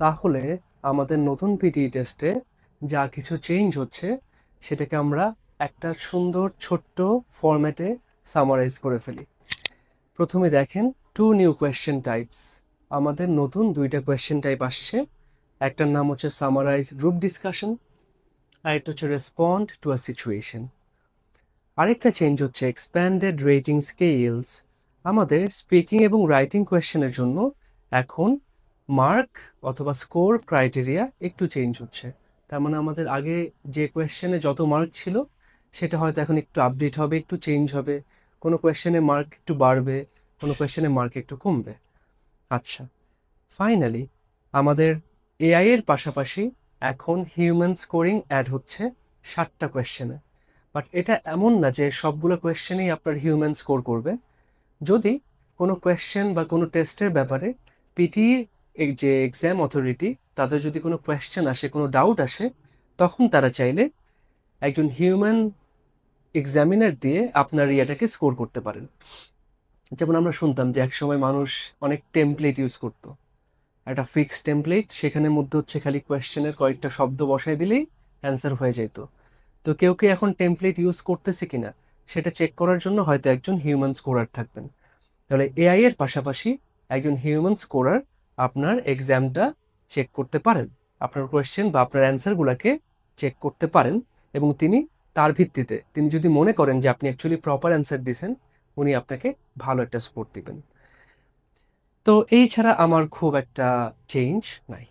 তাহলে আমাদের নতুন পিটি টেস্টে যা কিছু চেঞ্জ হচ্ছে সেটাকে আমরা একটা সুন্দর ছোট্ট ফরম্যাটে সামারাইজ করে ফেলি। প্রথমে দেখেন টু নিউ কোয়েশ্চেন টাইপস। আমাদের নতুন দুইটা কোয়েশ্চেন টাইপ আসছে। একটার নাম হচ্ছে সামারাইজ গ্রুপ ডিসকাশন, আর একটা হচ্ছে রেসপন্ড টু আ সিচুয়েশন। আরেকটা চেঞ্জ হচ্ছে এক্সপ্যান্ডেড রেটিং স্কেলস। আমাদের স্পিকিং এবং রাইটিং কোয়েশ্চেনের জন্য এখন মার্ক অথবা স্কোর ক্রাইটেরিয়া একটু চেঞ্জ হচ্ছে। তার মানে আমাদের আগে যে কোয়েশ্চেনে যত মার্ক ছিল সেটা হয়তো এখন একটু আপডেট হবে, একটু চেঞ্জ হবে। কোনো কোয়েশ্চেনে মার্ক একটু বাড়বে, কোনো কোয়েশ্চেনে মার্ক একটু কমবে। আচ্ছা, ফাইনালি আমাদের এআই এর পাশাপাশি এখন হিউম্যান স্কোরিং অ্যাড হচ্ছে 7টা কোয়েশ্চেনে। বাট এটা এমন না যে সবগুলো কোয়েশ্চেনেই আপনার হিউম্যান স্কোর করবে। যদি কোনো কোয়েশ্চেন বা কোনো টেস্টের ব্যাপারে পিটি যে এক্সাম অথরিটি তাদের যদি কোনো কোয়েশ্চেন আসে, কোনো ডাউট আসে, তখন তারা চাইলে একজন হিউম্যান এক্সামিনার দিয়ে আপনার ইয়েটাকে স্কোর করতে পারেন। যেমন আমরা শুনতাম যে একসময় মানুষ অনেক টেমপ্লেট ইউজ করতো, একটা ফিক্সড টেমপ্লেট, সেখানের মধ্যে হচ্ছে খালি কোয়েশ্চেনের কয়েকটা শব্দ বসায় দিলেই অ্যান্সার হয়ে যেত। তো কেউ কি এখন টেমপ্লেট ইউজ করতেছে কিনা সেটা চেক করার জন্য হয়তো একজন হিউম্যান স্কোরার থাকবেন। তাহলে এআই এর পাশাপাশি একজন হিউম্যান স্কোরার আপনার এক্সামটা চেক করতে পারেন, আপনার কোয়েশ্চেন বা আপনার অ্যান্সারগুলোকে চেক করতে পারেন, এবং তিনি তার ভিত্তিতে তিনি যদি মনে করেন যে আপনি অ্যাকচুয়ালি প্রপার অ্যান্সার দিয়েছেন, উনি আপনাকে ভালো একটা স্কোর দিবেন। তো এই ছাড়া আমার খুব একটা চেঞ্জ নাই।